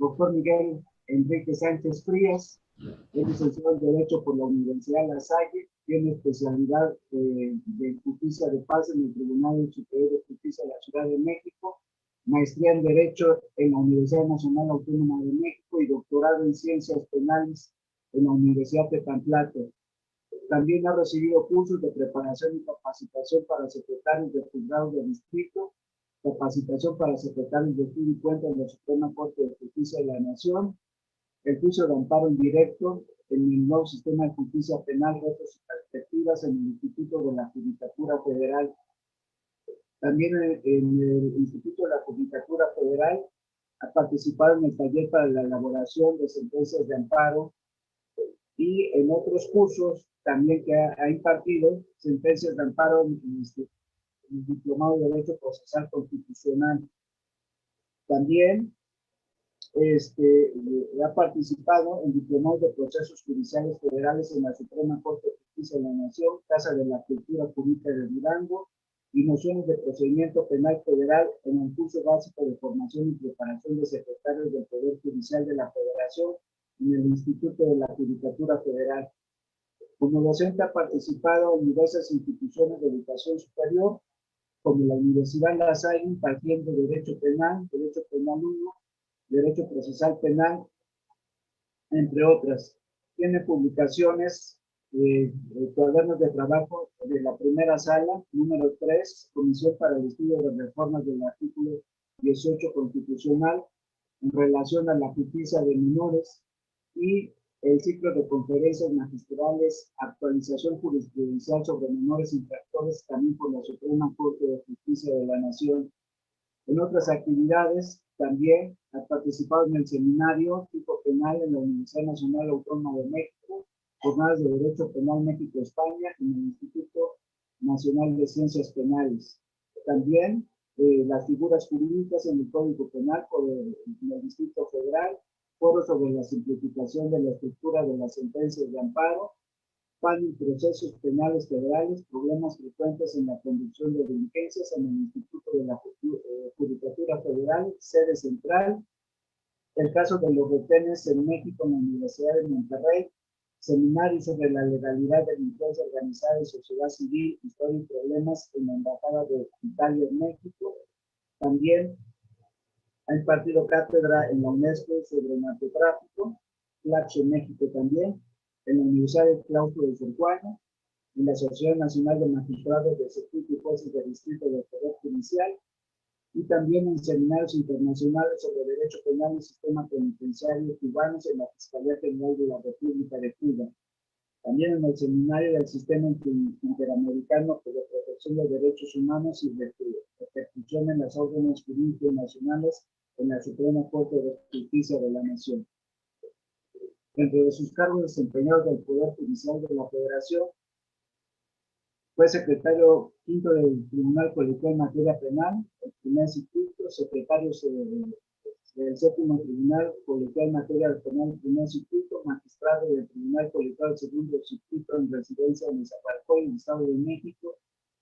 doctor Miguel Enrique Sánchez Frías, es licenciado en Derecho por la Universidad La Salle, tiene especialidad de Justicia de Paz en el Tribunal Superior de Justicia de la Ciudad de México, maestría en Derecho en la Universidad Nacional Autónoma de México y doctorado en Ciencias Penales en la Universidad de Tecamtlaco. También ha recibido cursos de preparación y capacitación para secretarios de juzgados de distrito, capacitación para secretarios de estudio y cuenta en la Suprema Corte de Justicia de la Nación, el juicio de amparo indirecto en el nuevo sistema de justicia penal, retos y perspectivas en el Instituto de la Judicatura Federal. También en el Instituto de la Judicatura Federal ha participado en el taller para la elaboración de sentencias de amparo y en otros cursos también que ha impartido sentencias de amparo en el Diplomado de Derecho Procesal Constitucional. También ha participado en diplomados de procesos judiciales federales en la Suprema Corte de Justicia de la Nación, Casa de la Cultura Jurídica de Durango, y nociones de procedimiento penal federal en el curso básico de formación y preparación de secretarios del Poder Judicial de la Federación en el Instituto de la Judicatura Federal. Como docente ha participado en diversas instituciones de educación superior, como la Universidad La Salle, impartiendo Derecho Penal 1, Derecho Procesal Penal, entre otras. Tiene publicaciones, cuadernos de trabajo de la primera sala, número 3, Comisión para el Estudio de Reformas del Artículo 18 Constitucional, en relación a la justicia de menores, y el ciclo de conferencias magistrales, actualización jurisprudencial sobre menores infractores, también por la Suprema Corte de Justicia de la Nación. En otras actividades, también ha participado en el seminario Tipo Penal en la Universidad Nacional Autónoma de México, Jornadas de Derecho Penal México-España en el Instituto Nacional de Ciencias Penales. También las figuras jurídicas en el Código Penal por el Distrito Federal, foro sobre la simplificación de la estructura de las sentencias de amparo, panel procesos penales federales, problemas frecuentes en la conducción de diligencias en el Instituto de la Judicatura Federal, sede central, el caso de los retenes en México en la Universidad de Monterrey, seminario sobre la legalidad de delincuencia organizada y sociedad civil, historia y problemas en la Embajada de Italia en México. También ha impartido cátedra en la UNESCO sobre narcotráfico, Claxo en México también, en la Universidad del Claustro de Sor Juana, en la Asociación Nacional de Magistrados de Circuito y Jueces de Distrito del Poder Judicial, y también en seminarios internacionales sobre derecho penal y sistema penitenciario cubanos en la Fiscalía General de la República de Cuba. También en el seminario del Sistema Interamericano de Protección de Derechos Humanos y repercusión en las órdenes jurídicos nacionales en la Suprema Corte de Justicia de la Nación. Dentro de sus cargos desempeñados del Poder Judicial de la Federación, fue secretario quinto del Tribunal Colegial en Materia Penal, el primer circuito, secretario del séptimo Tribunal Colegial en Materia Penal, el primer circuito, magistrado del Tribunal Colegial del segundo circuito en residencia en Iztapalapa, en el Estado de México,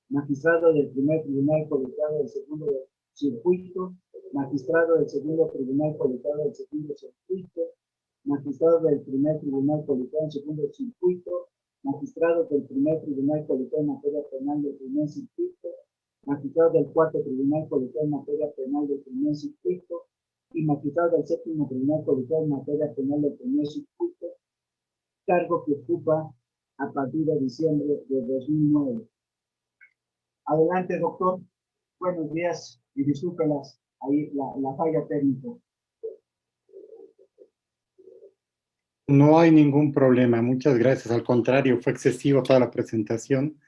magistrado del primer Tribunal Colegial del segundo circuito, magistrado del segundo Tribunal Colegial del segundo circuito, magistrado del primer Tribunal Colegial del segundo circuito, magistrado del primer Tribunal Colegial en Materia Penal del primer circuito, magistrado del cuarto Tribunal Colegial en Materia Penal del primer circuito y magistrado del séptimo Tribunal Colegial en Materia Penal del primer circuito, cargo que ocupa a partir de diciembre de 2009. Adelante, doctor. Buenos días y discúlpelas ahí la falla técnica. No hay ningún problema, muchas gracias. Al contrario, fue excesivo toda la presentación.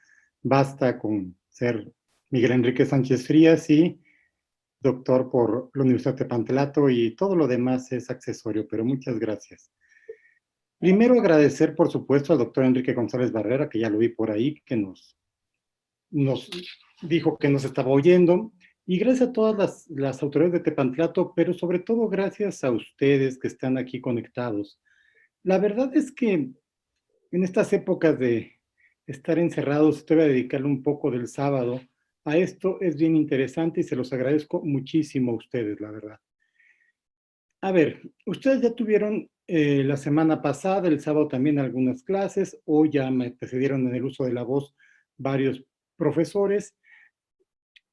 Basta con ser Miguel Enrique Sánchez Frías y doctor por la Universidad de Tecamtlaco, y todo lo demás es accesorio, pero muchas gracias. Primero agradecer, por supuesto, al doctor Enrique González Barrera, que ya lo vi por ahí, que nos dijo que nos estaba oyendo, y gracias a todas las autoridades de Tecamtlaco, pero sobre todo gracias a ustedes que están aquí conectados. La verdad es que en estas épocas de estar encerrados, estoy a dedicarle un poco del sábado a esto. Es bien interesante y se los agradezco muchísimo a ustedes, la verdad. A ver, ustedes ya tuvieron la semana pasada, el sábado también algunas clases, hoy ya me precedieron en el uso de la voz varios profesores.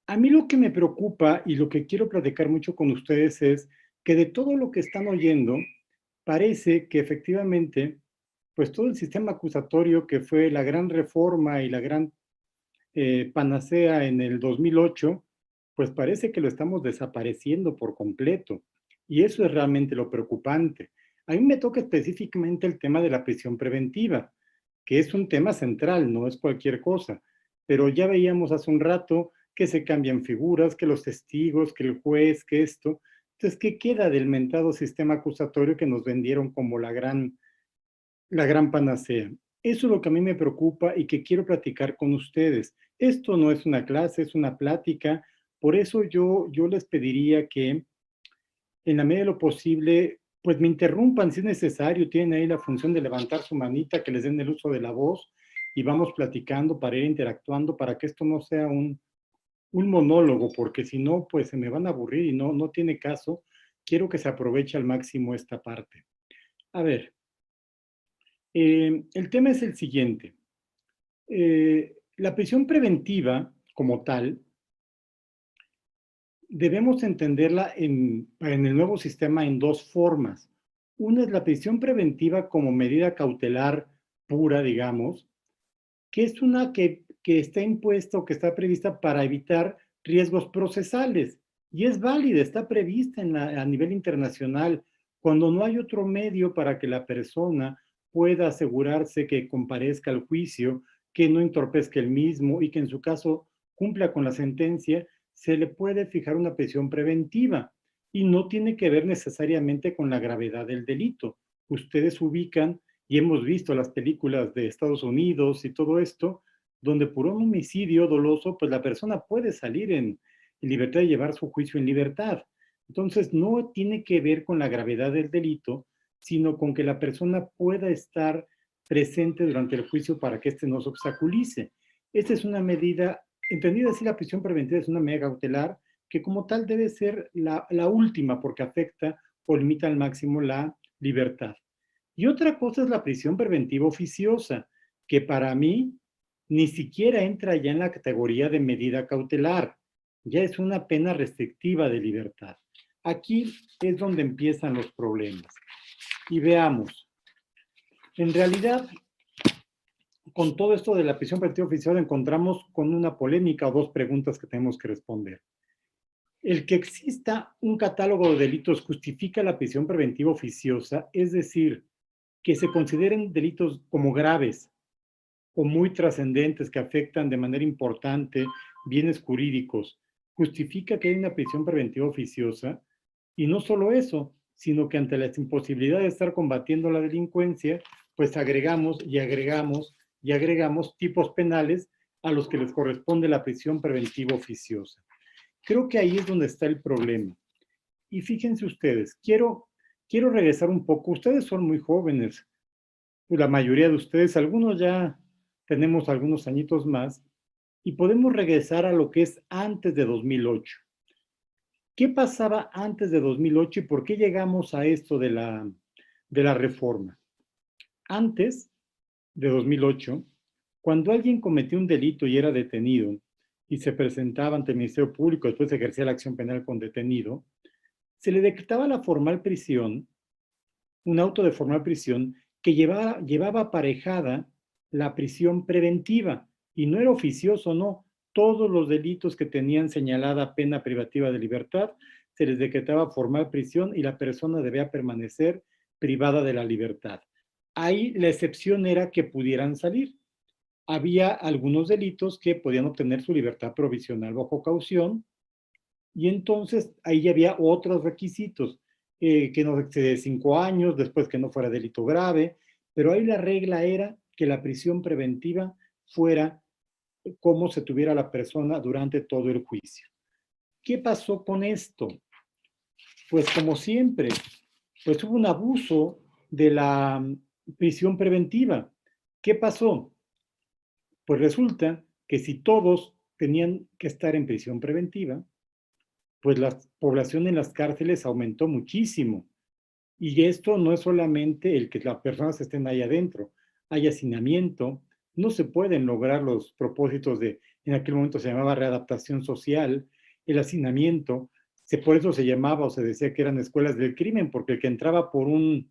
A mí lo que me preocupa y lo que quiero platicar mucho con ustedes es que de todo lo que están oyendo, parece que efectivamente, pues todo el sistema acusatorio que fue la gran reforma y la gran panacea en el 2008, pues parece que lo estamos desapareciendo por completo. Y eso es realmente lo preocupante. A mí me toca específicamente el tema de la prisión preventiva, que es un tema central, no es cualquier cosa. Pero ya veíamos hace un rato que se cambian figuras, que los testigos, que el juez, que esto. Entonces, ¿qué queda del mentado sistema acusatorio que nos vendieron como la gran panacea? Eso es lo que a mí me preocupa y que quiero platicar con ustedes. Esto no es una clase, es una plática. Por eso yo les pediría que, en la medida de lo posible, pues me interrumpan si es necesario. Tienen ahí la función de levantar su manita, que les den el uso de la voz y vamos platicando para ir interactuando, para que esto no sea un monólogo, porque si no, pues se me van a aburrir y no tiene caso. Quiero que se aproveche al máximo esta parte. A ver, el tema es el siguiente. La prisión preventiva, como tal, debemos entenderla en el nuevo sistema en dos formas. Una es la prisión preventiva como medida cautelar pura, digamos, que es una que está impuesta o que está prevista para evitar riesgos procesales. Y es válida, está prevista a nivel internacional, cuando no hay otro medio para que la persona pueda asegurarse que comparezca al juicio, que no entorpezca el mismo y que en su caso cumpla con la sentencia, se le puede fijar una prisión preventiva y no tiene que ver necesariamente con la gravedad del delito. Ustedes ubican y hemos visto las películas de Estados Unidos y todo esto, donde por un homicidio doloso, pues la persona puede salir en libertad y llevar su juicio en libertad. Entonces, no tiene que ver con la gravedad del delito, sino con que la persona pueda estar presente durante el juicio para que éste no se obstaculice. Esta es una medida, entendida así, la prisión preventiva es una medida cautelar que como tal debe ser la última porque afecta o limita al máximo la libertad. Y otra cosa es la prisión preventiva oficiosa, que para mí ni siquiera entra ya en la categoría de medida cautelar, ya es una pena restrictiva de libertad. Aquí es donde empiezan los problemas. Y veamos, en realidad, con todo esto de la prisión preventiva oficiosa encontramos con una polémica o dos preguntas que tenemos que responder. El que exista un catálogo de delitos justifica la prisión preventiva oficiosa, es decir, que se consideren delitos como graves o muy trascendentes que afectan de manera importante bienes jurídicos, justifica que hay una prisión preventiva oficiosa. Y no solo eso, sino que ante la imposibilidad de estar combatiendo la delincuencia, pues agregamos y agregamos y agregamos tipos penales a los que les corresponde la prisión preventiva oficiosa. Creo que ahí es donde está el problema. Y fíjense ustedes, quiero regresar un poco. Ustedes son muy jóvenes, la mayoría de ustedes, algunos ya tenemos algunos añitos más, y podemos regresar a lo que es antes de 2008. ¿Qué pasaba antes de 2008 y por qué llegamos a esto de la reforma? Antes de 2008, cuando alguien cometió un delito y era detenido y se presentaba ante el Ministerio Público, después ejercía la acción penal con detenido, se le decretaba la formal prisión, un auto de formal prisión que llevaba aparejada la prisión preventiva y no era oficioso, no. Todos los delitos que tenían señalada pena privativa de libertad se les decretaba formal prisión y la persona debía permanecer privada de la libertad. Ahí la excepción era que pudieran salir. Había algunos delitos que podían obtener su libertad provisional bajo caución y entonces ahí ya había otros requisitos, que no excede 5 años, después que no fuera delito grave, pero ahí la regla era que la prisión preventiva fuera como se tuviera la persona durante todo el juicio. ¿Qué pasó con esto? Pues como siempre, pues hubo un abuso de la prisión preventiva. ¿Qué pasó? Pues resulta que si todos tenían que estar en prisión preventiva, pues la población en las cárceles aumentó muchísimo. Y esto no es solamente el que las personas estén ahí adentro, hay hacinamiento, no se pueden lograr los propósitos de, en aquel momento se llamaba readaptación social, el hacinamiento, por eso se llamaba o se decía que eran escuelas del crimen, porque el que entraba por un,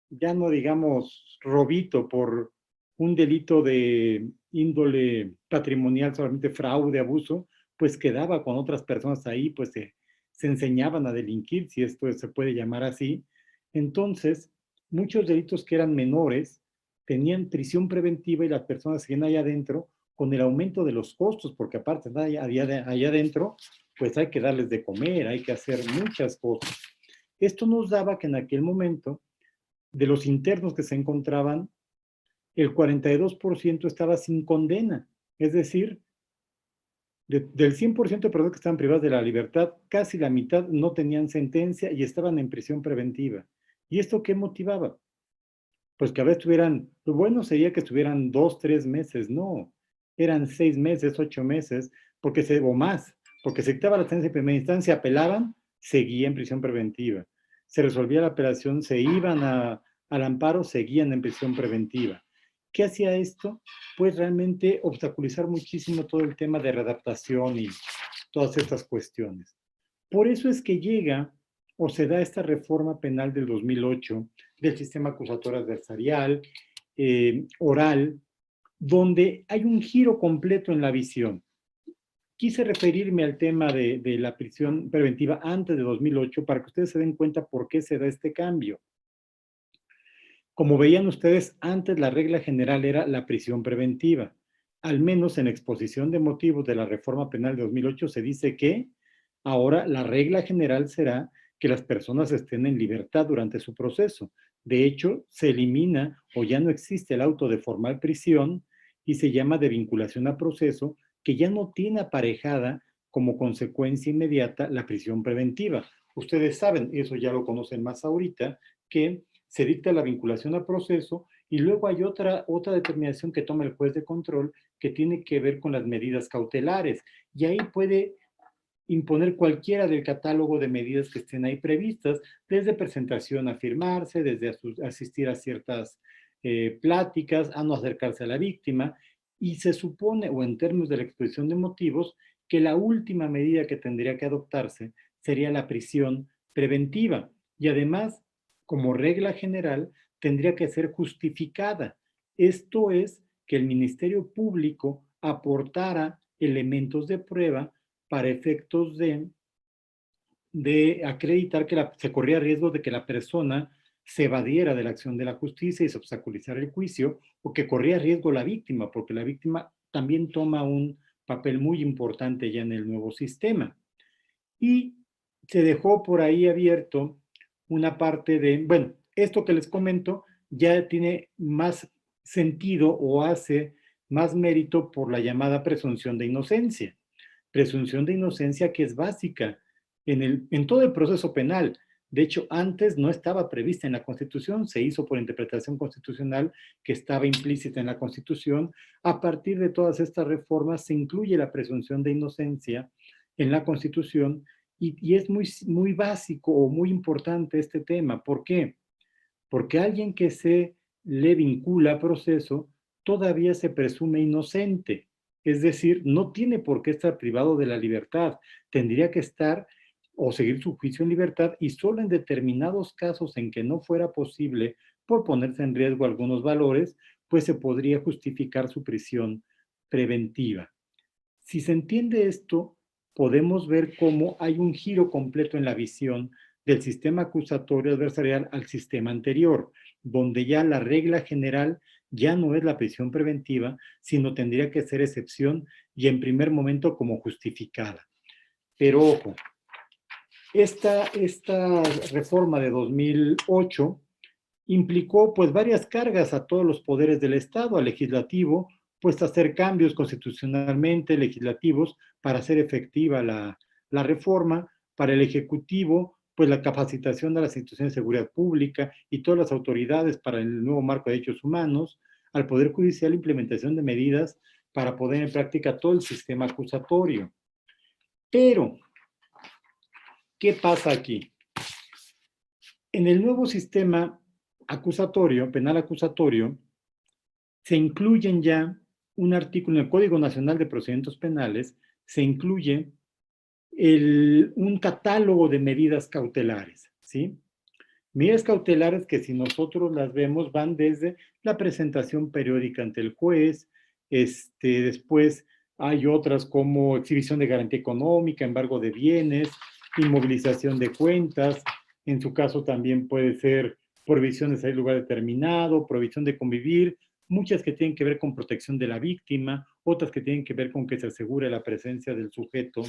ya no digamos robito, por un delito de índole patrimonial, solamente fraude, abuso, pues quedaba con otras personas ahí, pues se enseñaban a delinquir, si esto se puede llamar así. Entonces, muchos delitos que eran menores tenían prisión preventiva y las personas seguían allá adentro con el aumento de los costos, porque aparte de allá adentro, pues hay que darles de comer, hay que hacer muchas cosas. Esto nos daba que en aquel momento, de los internos que se encontraban, el 42% estaba sin condena. Es decir, del 100% de personas que estaban privadas de la libertad, casi la mitad no tenían sentencia y estaban en prisión preventiva. ¿Y esto qué motivaba? Pues que a veces tuvieran, lo bueno sería que estuvieran 2, 3 meses, no, eran 6 meses, 8 meses, o más, porque se quitaba la sentencia en primera instancia, apelaban, seguía en prisión preventiva. Se resolvía la apelación, se iban al amparo, seguían en prisión preventiva. ¿Qué hacía esto? Pues realmente obstaculizar muchísimo todo el tema de readaptación y todas estas cuestiones. Por eso es que llega o se da esta reforma penal del 2008 del sistema acusatorio adversarial, oral, donde hay un giro completo en la visión. Quise referirme al tema de la prisión preventiva antes de 2008 para que ustedes se den cuenta por qué se da este cambio. Como veían ustedes, antes la regla general era la prisión preventiva. Al menos en exposición de motivos de la reforma penal de 2008 se dice que ahora la regla general será que las personas estén en libertad durante su proceso. De hecho, se elimina o ya no existe el auto de formal prisión y se llama de vinculación a proceso, que ya no tiene aparejada como consecuencia inmediata la prisión preventiva. Ustedes saben, eso ya lo conocen más ahorita, que se dicta la vinculación a proceso y luego hay otra determinación que toma el juez de control que tiene que ver con las medidas cautelares. Y ahí puede imponer cualquiera del catálogo de medidas que estén ahí previstas, desde presentación a firmarse, desde asistir a ciertas pláticas, a no acercarse a la víctima, y se supone, o en términos de la exposición de motivos, que la última medida que tendría que adoptarse sería la prisión preventiva. Y además, como regla general, tendría que ser justificada. Esto es, que el Ministerio Público aportara elementos de prueba para efectos de acreditar que se corría riesgo de que la persona se evadiera de la acción de la justicia y se obstaculizara el juicio, o que corría riesgo la víctima, porque la víctima también toma un papel muy importante ya en el nuevo sistema. Y se dejó por ahí abierto una parte de, bueno, esto que les comento ya tiene más sentido o hace más mérito por la llamada presunción de inocencia. Presunción de inocencia que es básica en todo el proceso penal. De hecho, antes no estaba prevista en la Constitución, se hizo por interpretación constitucional que estaba implícita en la Constitución. A partir de todas estas reformas se incluye la presunción de inocencia en la Constitución y es muy básico o muy importante este tema. ¿Por qué? Porque alguien que se le vincula a proceso todavía se presume inocente. Es decir, no tiene por qué estar privado de la libertad. Tendría que estar o seguir su juicio en libertad, y solo en determinados casos en que no fuera posible, por ponerse en riesgo algunos valores, pues se podría justificar su prisión preventiva. Si se entiende esto, podemos ver cómo hay un giro completo en la visión del sistema acusatorio adversarial al sistema anterior, donde ya la regla general ya no es la prisión preventiva, sino tendría que ser excepción y en primer momento como justificada. Pero ojo, esta reforma de 2008 implicó pues varias cargas a todos los poderes del Estado, al legislativo, pues hacer cambios constitucionalmente legislativos para hacer efectiva la reforma, para el Ejecutivo, pues la capacitación de las instituciones de seguridad pública y todas las autoridades para el nuevo marco de derechos humanos, al Poder Judicial implementación de medidas para poner en práctica todo el sistema acusatorio. Pero, ¿qué pasa aquí? En el nuevo sistema acusatorio, penal acusatorio, se incluyen ya un artículo en el Código Nacional de Procedimientos Penales, se incluye un catálogo de medidas cautelares, ¿sí? Medidas cautelares que si nosotros las vemos van desde la presentación periódica ante el juez, después hay otras como exhibición de garantía económica, embargo de bienes, inmovilización de cuentas, en su caso también puede ser prohibición de salir a lugar determinado, prohibición de convivir, muchas que tienen que ver con protección de la víctima, otras que tienen que ver con que se asegure la presencia del sujeto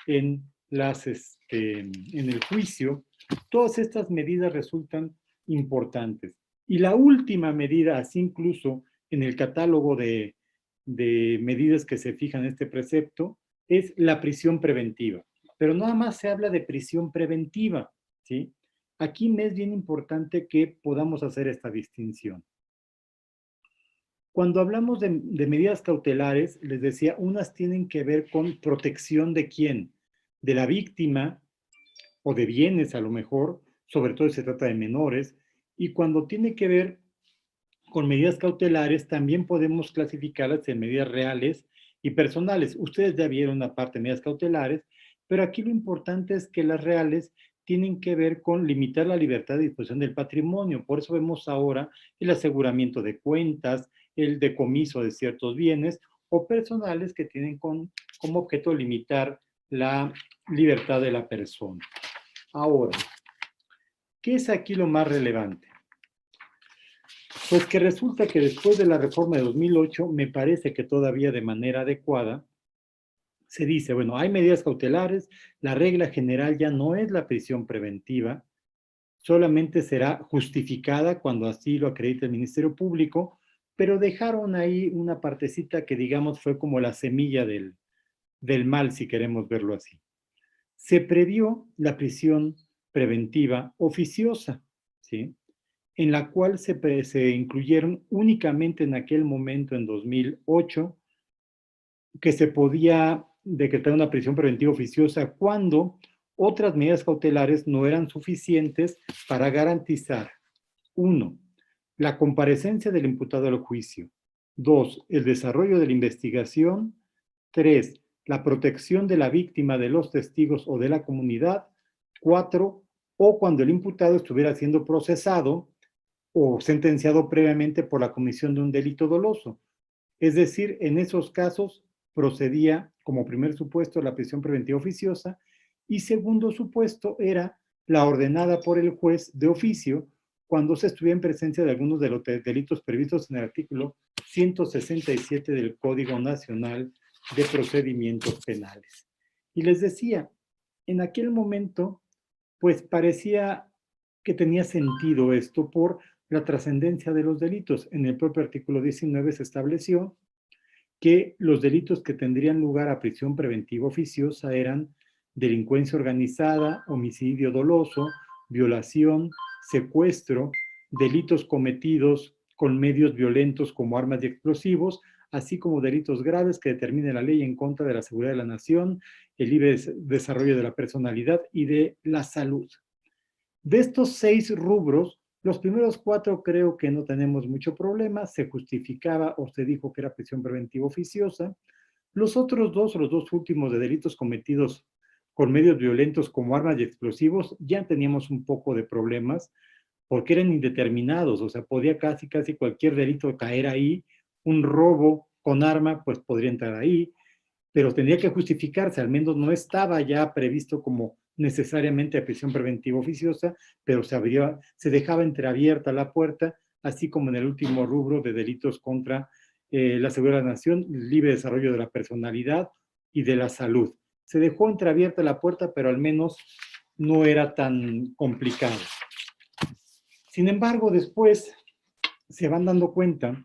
en el juicio. Todas estas medidas resultan importantes. Y la última medida, así incluso en el catálogo de medidas que se fijan en este precepto, es la prisión preventiva. Pero nada más se habla de prisión preventiva, ¿sí? Aquí me es bien importante que podamos hacer esta distinción. Cuando hablamos de medidas cautelares, les decía, unas tienen que ver con protección de quién, de la víctima o de bienes a lo mejor, sobre todo si se trata de menores, y cuando tiene que ver con medidas cautelares, también podemos clasificarlas en medidas reales y personales. Ustedes ya vieron una parte de medidas cautelares, pero aquí lo importante es que las reales tienen que ver con limitar la libertad de disposición del patrimonio. Por eso vemos ahora el aseguramiento de cuentas, el decomiso de ciertos bienes, o personales que tienen como objeto limitar la libertad de la persona. Ahora, ¿qué es aquí lo más relevante? Pues que resulta que después de la reforma de 2008, me parece que todavía de manera adecuada, se dice, bueno, hay medidas cautelares, la regla general ya no es la prisión preventiva, solamente será justificada cuando así lo acredite el Ministerio Público, pero dejaron ahí una partecita que digamos fue como la semilla del mal, si queremos verlo así. Se previó la prisión preventiva oficiosa, ¿sí? En la cual se incluyeron únicamente en aquel momento, en 2008, que se podía decretar una prisión preventiva oficiosa cuando otras medidas cautelares no eran suficientes para garantizar, 1, la comparecencia del imputado al juicio, 2, el desarrollo de la investigación, 3, la protección de la víctima, de los testigos o de la comunidad, 4, o cuando el imputado estuviera siendo procesado o sentenciado previamente por la comisión de un delito doloso. Es decir, en esos casos procedía como primer supuesto la prisión preventiva oficiosa y segundo supuesto era la ordenada por el juez de oficio cuando se estuviera en presencia de algunos de los delitos previstos en el artículo 167 del Código Nacional de Procedimientos Penales. Y les decía, en aquel momento, pues parecía que tenía sentido esto por la trascendencia de los delitos. En el propio artículo 19 se estableció que los delitos que tendrían lugar a prisión preventiva oficiosa eran delincuencia organizada, homicidio doloso, violación, secuestro, delitos cometidos con medios violentos como armas y explosivos, así como delitos graves que determine la ley en contra de la seguridad de la nación, el libre desarrollo de la personalidad y de la salud. De estos 6 rubros, los primeros 4 creo que no tenemos mucho problema, se justificaba o se dijo que era prisión preventiva oficiosa. Los otros 2, los 2 últimos de delitos cometidos con medios violentos como armas y explosivos, ya teníamos un poco de problemas porque eran indeterminados, o sea, podía casi cualquier delito caer ahí, un robo con arma, pues podría entrar ahí, pero tendría que justificarse, al menos no estaba ya previsto como necesariamente prisión preventiva oficiosa, pero se dejaba entreabierta la puerta, así como en el último rubro de delitos contra la seguridad de la nación, libre desarrollo de la personalidad y de la salud. Se dejó entreabierta la puerta, pero al menos no era tan complicado. Sin embargo, después se van dando cuenta.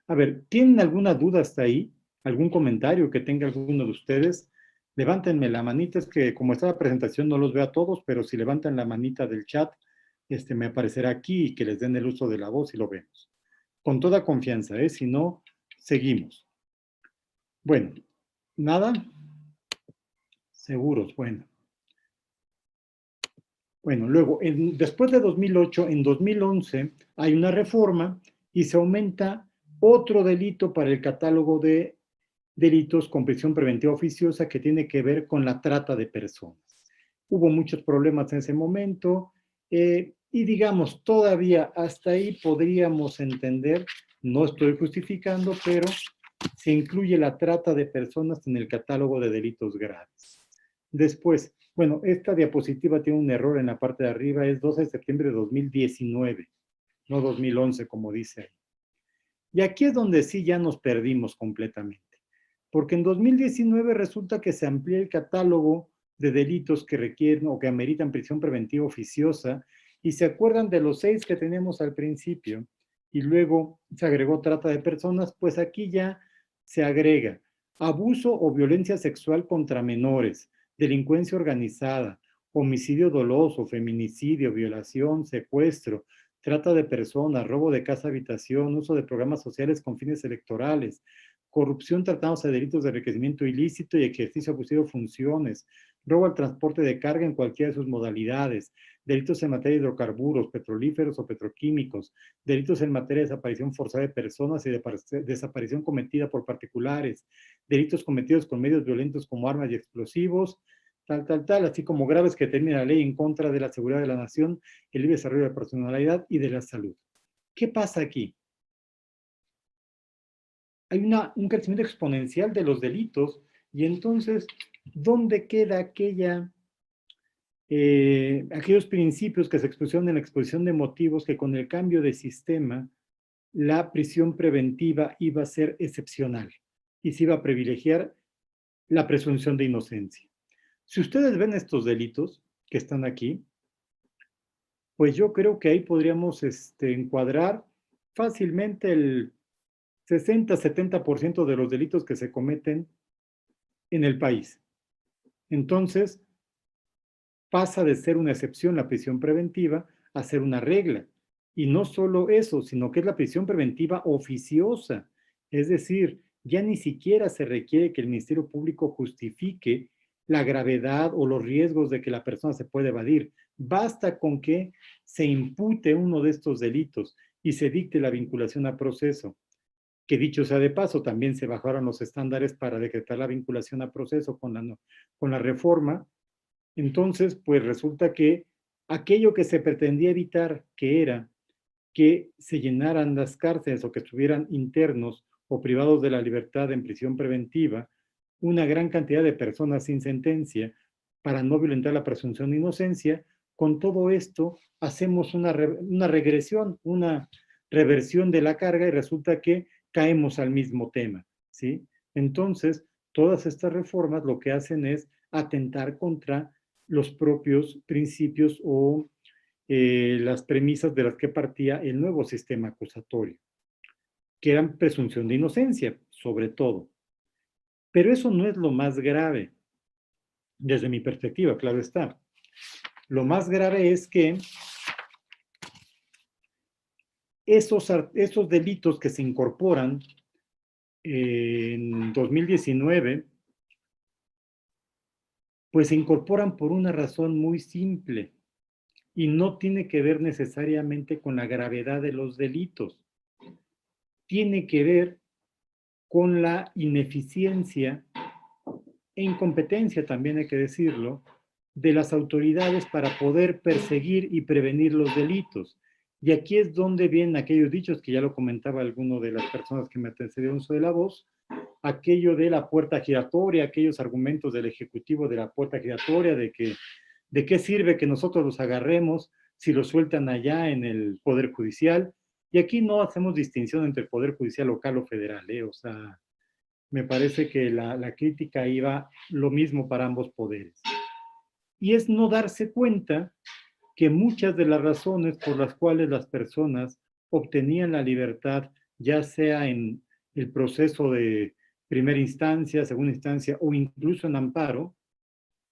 A ver, ¿tienen alguna duda hasta ahí? ¿Algún comentario que tenga alguno de ustedes? Levántenme la manita, es que como está la presentación no los veo a todos, pero si levantan la manita del chat, me aparecerá aquí y que les den el uso de la voz y lo vemos. Con toda confianza, si no, seguimos. Bueno, nada. Seguros, bueno. Bueno, luego, después de 2008, en 2011, hay una reforma y se aumenta otro delito para el catálogo de delitos con prisión preventiva oficiosa que tiene que ver con la trata de personas. Hubo muchos problemas en ese momento y digamos, todavía hasta ahí podríamos entender, no estoy justificando, pero se incluye la trata de personas en el catálogo de delitos graves. Después, bueno, esta diapositiva tiene un error en la parte de arriba, es 12 de septiembre de 2019, no 2011 como dice ahí. Y aquí es donde sí ya nos perdimos completamente, porque en 2019 resulta que se amplía el catálogo de delitos que requieren o que ameritan prisión preventiva oficiosa, y se acuerdan de los 6 que tenemos al principio, y luego se agregó trata de personas, pues aquí ya se agrega abuso o violencia sexual contra menores, delincuencia organizada, homicidio doloso, feminicidio, violación, secuestro, trata de personas, robo de casa-habitación, uso de programas sociales con fines electorales, corrupción tratándose de delitos de enriquecimiento ilícito y ejercicio abusivo de funciones, robo al transporte de carga en cualquiera de sus modalidades, delitos en materia de hidrocarburos, petrolíferos o petroquímicos, delitos en materia de desaparición forzada de personas y de desaparición cometida por particulares, delitos cometidos con medios violentos como armas y explosivos, tal, así como graves que determina la ley en contra de la seguridad de la nación, el libre desarrollo de la personalidad y de la salud. ¿Qué pasa aquí? Hay un crecimiento exponencial de los delitos y entonces, ¿dónde queda aquellos principios que se expusieron en la exposición de motivos que con el cambio de sistema la prisión preventiva iba a ser excepcional y se iba a privilegiar la presunción de inocencia? Si ustedes ven estos delitos que están aquí, pues yo creo que ahí podríamos encuadrar fácilmente el 60-70% de los delitos que se cometen en el país. Entonces, pasa de ser una excepción la prisión preventiva a ser una regla. Y no solo eso, sino que es la prisión preventiva oficiosa. Es decir, ya ni siquiera se requiere que el Ministerio Público justifique la gravedad o los riesgos de que la persona se pueda evadir. Basta con que se impute uno de estos delitos y se dicte la vinculación a proceso. Que dicho sea de paso, también se bajaron los estándares para decretar la vinculación a proceso con la reforma. Entonces, pues resulta que aquello que se pretendía evitar, que era que se llenaran las cárceles o que estuvieran internos o privados de la libertad en prisión preventiva, una gran cantidad de personas sin sentencia para no violentar la presunción de inocencia, con todo esto hacemos una regresión, una reversión de la carga y resulta que caemos al mismo tema, ¿sí? Entonces, todas estas reformas lo que hacen es atentar contra los propios principios o las premisas de las que partía el nuevo sistema acusatorio, que eran presunción de inocencia, sobre todo. Pero eso no es lo más grave, desde mi perspectiva, claro está. Lo más grave es que esos delitos que se incorporan en 2019, pues se incorporan por una razón muy simple y no tiene que ver necesariamente con la gravedad de los delitos. Tiene que ver con la ineficiencia e incompetencia, también hay que decirlo, de las autoridades para poder perseguir y prevenir los delitos. Y aquí es donde vienen aquellos dichos que ya lo comentaba alguno de las personas que me antecedieron sobre la voz, aquello de la puerta giratoria, aquellos argumentos del Ejecutivo de la puerta giratoria, de qué sirve que nosotros los agarremos si los sueltan allá en el Poder Judicial. Y aquí no hacemos distinción entre Poder Judicial local o federal, o sea, me parece que la crítica iba lo mismo para ambos poderes. Y es no darse cuenta que muchas de las razones por las cuales las personas obtenían la libertad, ya sea en el proceso de primera instancia, segunda instancia o incluso en amparo,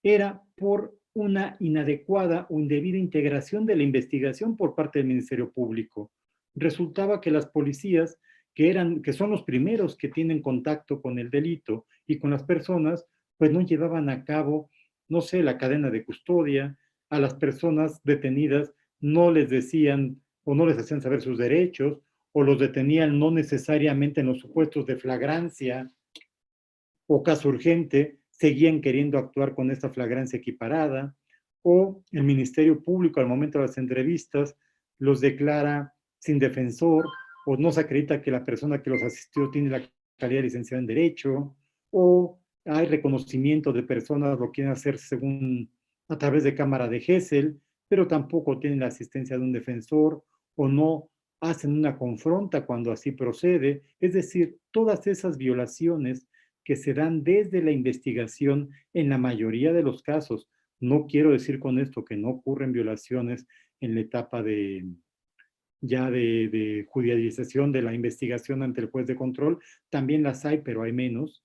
era por una inadecuada o indebida integración de la investigación por parte del Ministerio Público. Resultaba que las policías, que son los primeros que tienen contacto con el delito y con las personas, pues no llevaban a cabo, no sé, la cadena de custodia, a las personas detenidas no les decían o no les hacían saber sus derechos, o los detenían no necesariamente en los supuestos de flagrancia o caso urgente, seguían queriendo actuar con esta flagrancia equiparada, o el Ministerio Público al momento de las entrevistas los declara sin defensor, o no se acredita que la persona que los asistió tiene la calidad de licenciado en Derecho, o hay reconocimiento de personas, lo quieren hacer según a través de cámara de Gesell, pero tampoco tienen la asistencia de un defensor, o no hacen una confronta cuando así procede. Es decir, todas esas violaciones que se dan desde la investigación en la mayoría de los casos. No quiero decir con esto que no ocurren violaciones en la etapa de judicialización de la investigación ante el juez de control, también las hay, pero hay menos,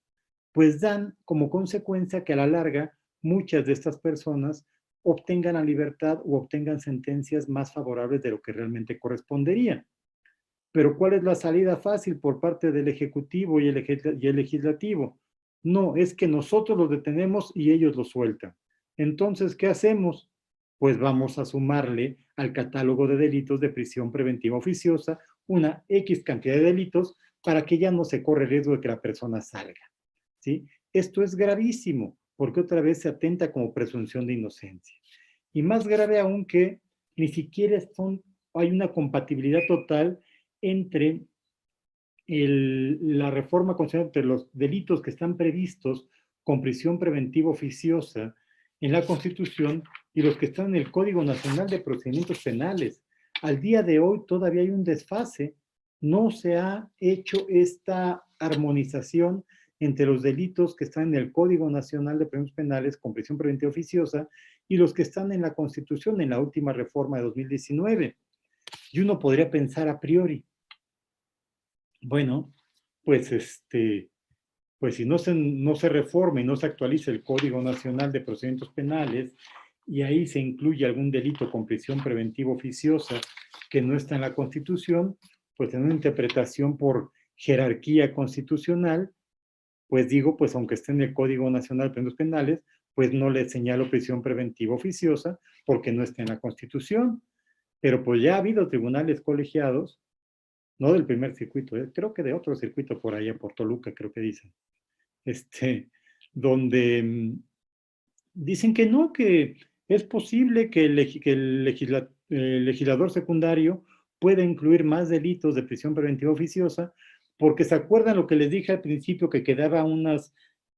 pues dan como consecuencia que a la larga muchas de estas personas obtengan la libertad o obtengan sentencias más favorables de lo que realmente correspondería. Pero ¿cuál es la salida fácil por parte del Ejecutivo y el Legislativo? No, es que nosotros los detenemos y ellos los sueltan. Entonces, ¿qué hacemos? Pues vamos a sumarle al catálogo de delitos de prisión preventiva oficiosa una X cantidad de delitos para que ya no se corre el riesgo de que la persona salga. ¿Sí? Esto es gravísimo, porque otra vez se atenta como presunción de inocencia. Y más grave aún que ni siquiera hay una compatibilidad total entre la reforma constitucional, entre los delitos que están previstos con prisión preventiva oficiosa en la Constitución y los que están en el Código Nacional de Procedimientos Penales. Al día de hoy todavía hay un desfase. No se ha hecho esta armonización entre los delitos que están en el Código Nacional de Procedimientos Penales con prisión preventiva oficiosa y los que están en la Constitución en la última reforma de 2019. Y uno podría pensar a priori, bueno, pues pues si no se reforma y no se actualiza el Código Nacional de Procedimientos Penales y ahí se incluye algún delito con prisión preventiva oficiosa que no está en la Constitución, pues en una interpretación por jerarquía constitucional, pues digo, pues aunque esté en el Código Nacional de Procedimientos Penales, pues no le señalo prisión preventiva oficiosa porque no está en la Constitución. Pero pues ya ha habido tribunales colegiados, no del primer circuito, creo que de otro circuito por allá, por Toluca, creo que dicen, donde dicen que no, que es posible que el legislador secundario pueda incluir más delitos de prisión preventiva oficiosa, porque se acuerdan lo que les dije al principio, que quedaba unas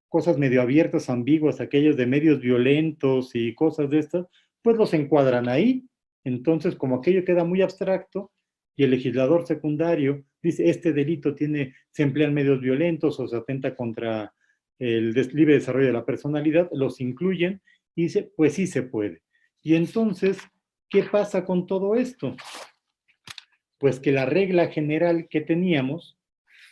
cosas medio abiertas, ambiguas, aquellos de medios violentos y cosas de estas, pues los encuadran ahí. Entonces, como aquello queda muy abstracto y el legislador secundario dice, este delito se emplean medios violentos o se atenta contra el libre desarrollo de la personalidad, los incluyen y dice, pues sí se puede. Y entonces, ¿qué pasa con todo esto? Pues que la regla general que teníamos,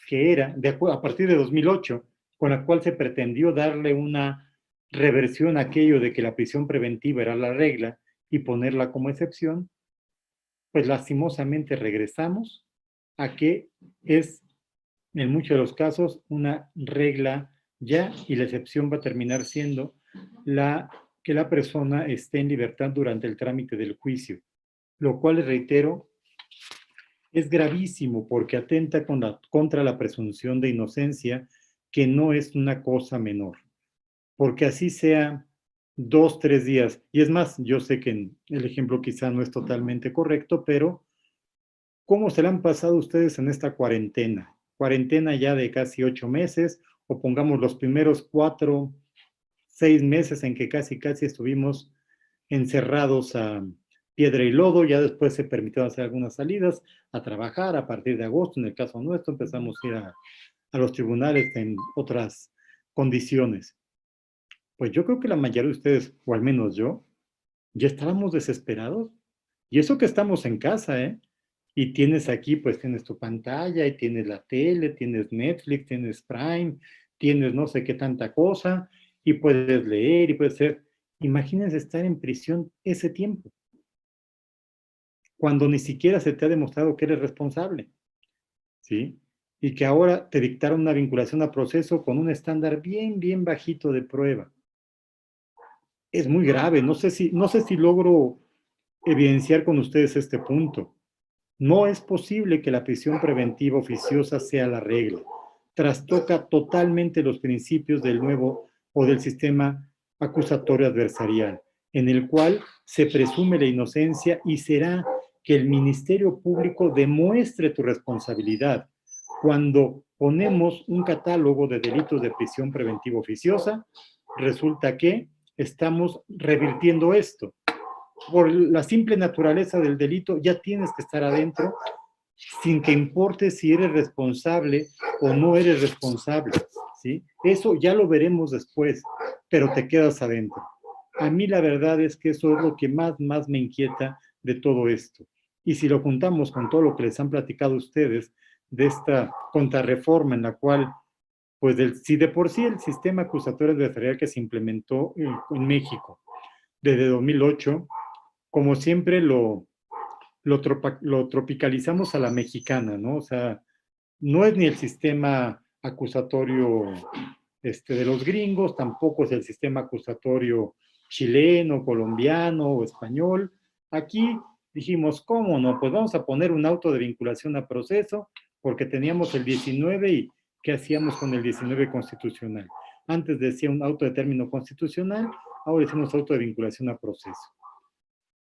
que era a partir de 2008, con la cual se pretendió darle una reversión a aquello de que la prisión preventiva era la regla y ponerla como excepción, pues lastimosamente regresamos a que es, en muchos de los casos, una regla ya y la excepción va a terminar siendo que la persona esté en libertad durante el trámite del juicio, lo cual, reitero, es gravísimo porque atenta contra la presunción de inocencia, que no es una cosa menor. Porque así sea 2, 3 días, y es más, yo sé que el ejemplo quizá no es totalmente correcto, pero ¿cómo se la han pasado ustedes en esta cuarentena? Cuarentena ya de casi 8 meses, o pongamos los primeros 4, 6 meses en que casi estuvimos encerrados a piedra y lodo, ya después se permitió hacer algunas salidas a trabajar a partir de agosto, en el caso nuestro empezamos a ir a los tribunales en otras condiciones. Pues yo creo que la mayoría de ustedes, o al menos yo, ya estábamos desesperados. Y eso que estamos en casa, ¿eh? Y tienes aquí, pues tienes tu pantalla, y tienes la tele, tienes Netflix, tienes Prime, tienes no sé qué tanta cosa, y puedes leer, y puedes ser. Imagínense estar en prisión ese tiempo, cuando ni siquiera se te ha demostrado que eres responsable, ¿sí? Y que ahora te dictaron una vinculación a proceso con un estándar bien bajito de prueba. es muy grave. No sé si logro evidenciar con ustedes este punto. No es posible que la prisión preventiva oficiosa sea la regla. Trastoca totalmente los principios del nuevo o del sistema acusatorio adversarial, en el cual se presume la inocencia y será que el Ministerio Público demuestre tu responsabilidad. Cuando ponemos un catálogo de delitos de prisión preventiva oficiosa, resulta que estamos revirtiendo esto. Por la simple naturaleza del delito, ya tienes que estar adentro sin que importe si eres responsable o no eres responsable, ¿sí? Eso ya lo veremos después, pero te quedas adentro. A mí la verdad es que eso es lo que más me inquieta de todo esto. Y si lo juntamos con todo lo que les han platicado ustedes de esta contrarreforma en la cual, pues si de por sí el sistema acusatorio adversarial que se implementó en México desde 2008, como siempre lo tropicalizamos a la mexicana, ¿no? O sea, no es ni el sistema acusatorio de los gringos, tampoco es el sistema acusatorio chileno, colombiano o español. Aquí dijimos, ¿cómo no? Pues vamos a poner un auto de vinculación a proceso, porque teníamos el 19 y ¿qué hacíamos con el 19 constitucional? Antes decía un auto de término constitucional, ahora decimos auto de vinculación a proceso.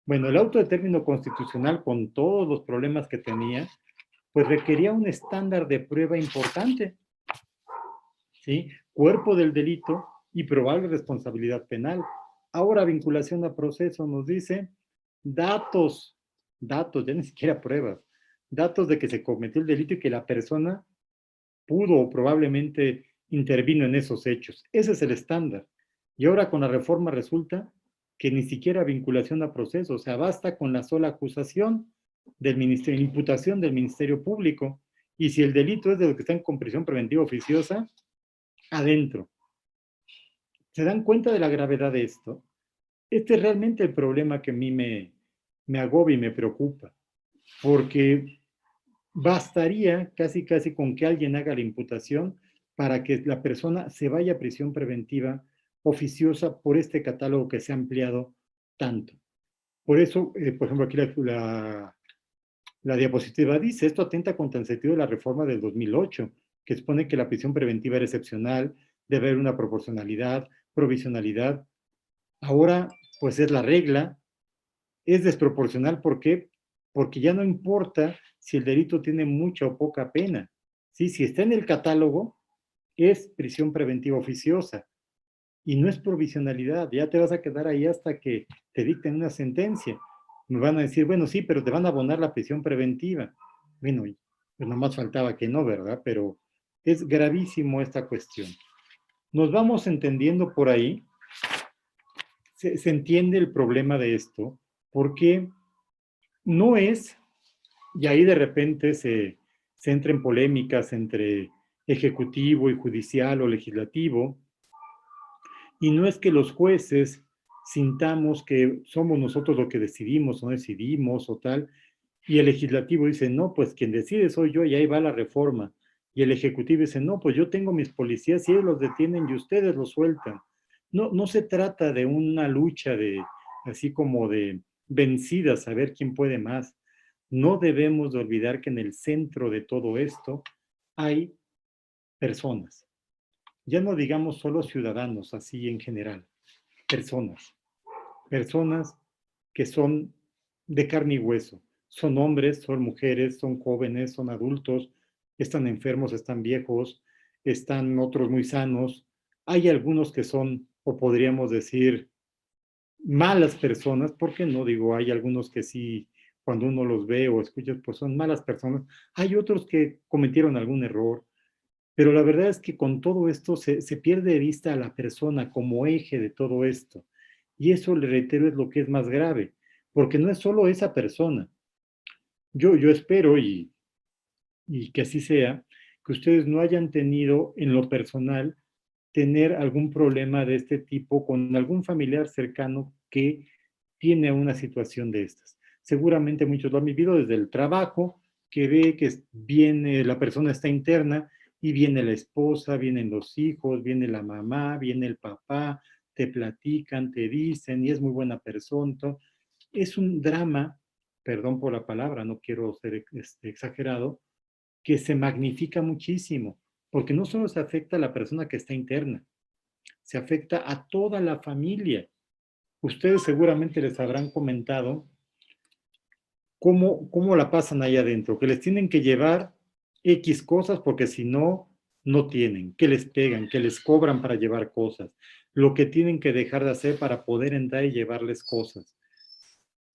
Bueno, el auto de término constitucional, con todos los problemas que tenía, pues requería un estándar de prueba importante, ¿sí? Cuerpo del delito y probable responsabilidad penal. Ahora, vinculación a proceso nos dice datos, ya ni siquiera pruebas, datos de que se cometió el delito y que la persona pudo o probablemente intervino en esos hechos. Ese es el estándar. Y ahora con la reforma resulta que ni siquiera vinculación a proceso, o sea, basta con la sola acusación del ministerio, imputación del Ministerio Público, y si el delito es de los que están con prisión preventiva oficiosa, adentro. ¿Se dan cuenta de la gravedad de esto? Este es realmente el problema que a mí me agobia y me preocupa, porque bastaría casi con que alguien haga la imputación para que la persona se vaya a prisión preventiva oficiosa por este catálogo que se ha ampliado tanto. Por eso, por ejemplo, aquí la diapositiva dice, esto atenta contra el sentido de la reforma del 2008, que expone que la prisión preventiva era excepcional, debe haber una proporcionalidad, provisionalidad. Ahora, pues es la regla, es desproporcional. ¿Por qué? Porque ya no importa si el delito tiene mucha o poca pena. ¿Sí? Si está en el catálogo, es prisión preventiva oficiosa y no es provisionalidad. Ya te vas a quedar ahí hasta que te dicten una sentencia. Me van a decir, bueno, sí, pero te van a abonar la prisión preventiva. Bueno, pues nomás faltaba que no, ¿verdad? Pero es gravísimo esta cuestión. Nos vamos entendiendo por ahí. Se entiende el problema de esto, porque no es, y ahí de repente se entra en polémicas entre ejecutivo y judicial o legislativo, y no es que los jueces sintamos que somos nosotros los que decidimos o no decidimos o tal, y el legislativo dice, no, pues quien decide soy yo y ahí va la reforma, y el ejecutivo dice, no, pues yo tengo mis policías y ellos los detienen y ustedes los sueltan. No se trata de una lucha de, así como de vencidas, a ver quién puede más. No debemos de olvidar que en el centro de todo esto hay personas. Ya no digamos solo ciudadanos, así en general. Personas. Personas que son de carne y hueso. Son hombres, son mujeres, son jóvenes, son adultos, están enfermos, están viejos, están otros muy sanos. Hay algunos que son, o podríamos decir, malas personas, porque no digo, hay algunos que sí, cuando uno los ve o escucha, pues son malas personas. Hay otros que cometieron algún error, pero la verdad es que con todo esto se pierde de vista a la persona como eje de todo esto. Y eso, le reitero, es lo que es más grave, porque no es solo esa persona. Yo espero, y que así sea, que ustedes no hayan tenido en lo personal tener algún problema de este tipo con algún familiar cercano que tiene una situación de estas. Seguramente muchos lo han vivido desde el trabajo, que ve que viene, la persona está interna y viene la esposa, vienen los hijos, viene la mamá, viene el papá, te platican, te dicen, y es muy buena persona. Es un drama, perdón por la palabra, no quiero ser exagerado, que se magnifica muchísimo, porque no solo se afecta a la persona que está interna, se afecta a toda la familia. Ustedes seguramente les habrán comentado cómo la pasan ahí adentro, que les tienen que llevar X cosas porque si no, no tienen, que les pegan, que les cobran para llevar cosas, lo que tienen que dejar de hacer para poder entrar y llevarles cosas.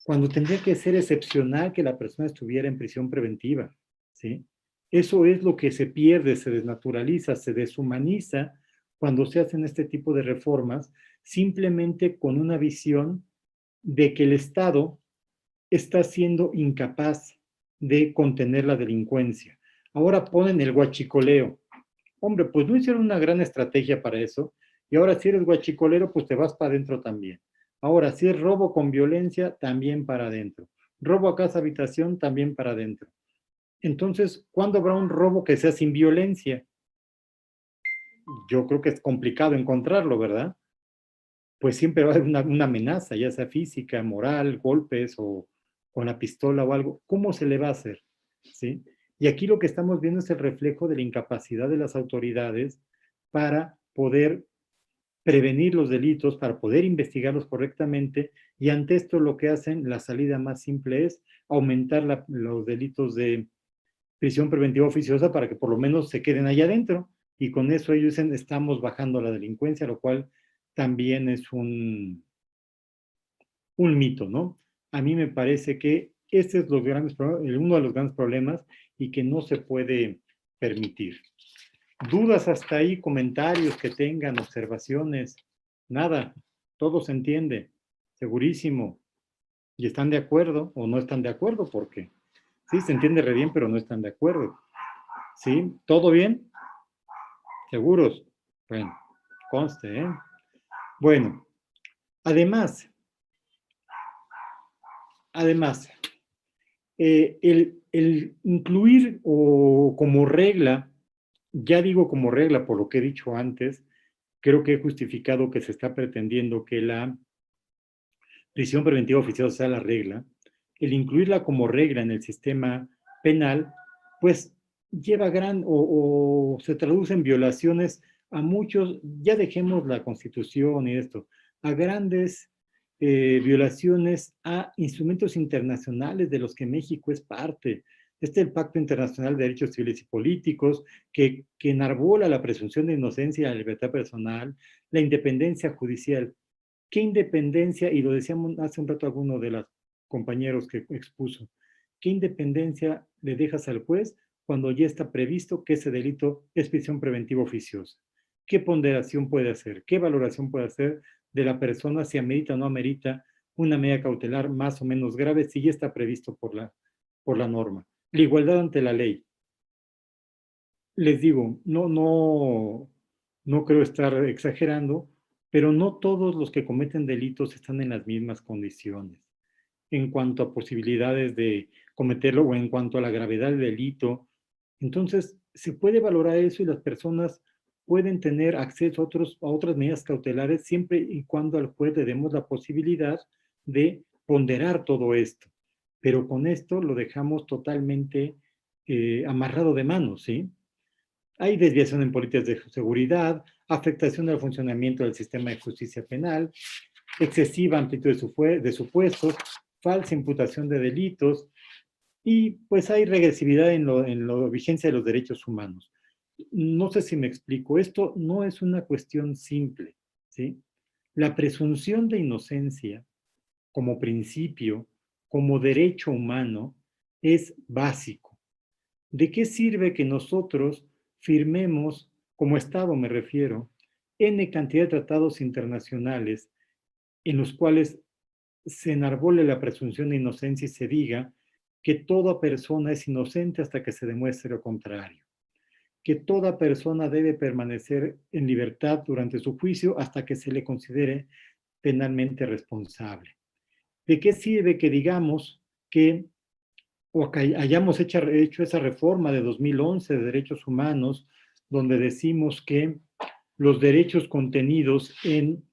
Cuando tendría que ser excepcional que la persona estuviera en prisión preventiva, ¿sí? Eso es lo que se pierde, se desnaturaliza, se deshumaniza cuando se hacen este tipo de reformas, simplemente con una visión de que el Estado está siendo incapaz de contener la delincuencia. Ahora ponen el huachicoleo. Hombre, pues no hicieron una gran estrategia para eso, y ahora si eres guachicolero, pues te vas para adentro también. Ahora, si es robo con violencia, también para adentro. Robo a casa habitación, también para adentro. Entonces, ¿cuándo habrá un robo que sea sin violencia? Yo creo que es complicado encontrarlo, ¿verdad? Pues siempre va a haber una amenaza, ya sea física, moral, golpes o con la pistola o algo. ¿Cómo se le va a hacer? ¿Sí? Y aquí lo que estamos viendo es el reflejo de la incapacidad de las autoridades para poder prevenir los delitos, para poder investigarlos correctamente, y ante esto lo que hacen, la salida más simple es aumentar los delitos de prisión preventiva oficiosa para que por lo menos se queden ahí adentro, y con eso ellos dicen, estamos bajando la delincuencia, lo cual también es un mito, ¿no? A mí me parece que este es uno de los grandes problemas y que no se puede permitir. ¿Dudas hasta ahí, comentarios que tengan, observaciones? Nada, todo se entiende, segurísimo. ¿Y están de acuerdo o no están de acuerdo? Porque sí, se entiende re bien, pero no están de acuerdo. ¿Sí? ¿Todo bien? ¿Seguros? Bueno, conste, ¿eh? Bueno, además, el incluir o como regla, ya digo como regla por lo que he dicho antes, creo que he justificado que se está pretendiendo que la prisión preventiva oficiosa sea la regla, el incluirla como regla en el sistema penal, pues lleva o se traduce en violaciones a muchos, ya dejemos la Constitución y esto, a grandes violaciones a instrumentos internacionales de los que México es parte. Este es el Pacto Internacional de Derechos Civiles y Políticos, que enarbola la presunción de inocencia y la libertad personal, la independencia judicial. ¿Qué independencia? Y lo decíamos hace un rato alguno de los compañeros que expuso. ¿Qué independencia le dejas al juez cuando ya está previsto que ese delito es prisión preventiva oficiosa? ¿Qué ponderación puede hacer? ¿Qué valoración puede hacer de la persona si amerita o no amerita una medida cautelar más o menos grave si ya está previsto por la norma? La igualdad ante la ley. Les digo, no creo estar exagerando, pero no todos los que cometen delitos están en las mismas condiciones en cuanto a posibilidades de cometerlo o en cuanto a la gravedad del delito. Entonces, se puede valorar eso y las personas pueden tener acceso a otras medidas cautelares siempre y cuando al juez le demos la posibilidad de ponderar todo esto. Pero con esto lo dejamos totalmente amarrado de manos, ¿sí? Hay desviación en políticas de seguridad, afectación al funcionamiento del sistema de justicia penal, excesiva amplitud de supuestos, falsa imputación de delitos, y pues hay regresividad en la vigencia de los derechos humanos. No sé si me explico, esto no es una cuestión simple, ¿sí? La presunción de inocencia como principio, como derecho humano, es básico. ¿De qué sirve que nosotros firmemos, como Estado me refiero, N cantidad de tratados internacionales en los cuales se enarbole la presunción de inocencia y se diga que toda persona es inocente hasta que se demuestre lo contrario? Que toda persona debe permanecer en libertad durante su juicio hasta que se le considere penalmente responsable. ¿De qué sirve que digamos que o que hayamos hecho esa reforma de 2011 de derechos humanos, donde decimos que los derechos contenidos en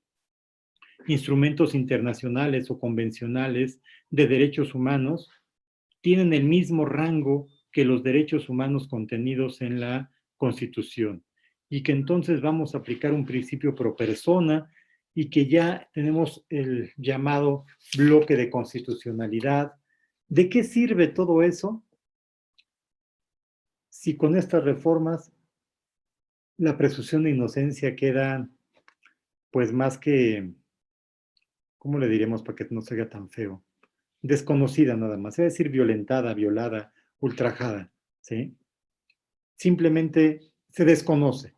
instrumentos internacionales o convencionales de derechos humanos tienen el mismo rango que los derechos humanos contenidos en la Constitución, y que entonces vamos a aplicar un principio pro persona y que ya tenemos el llamado bloque de constitucionalidad. ¿De qué sirve todo eso si con estas reformas la presunción de inocencia queda, pues más que, ¿cómo le diremos para que no se vea tan feo? Desconocida nada más, es decir, violentada, violada, ultrajada, ¿sí? Simplemente se desconoce.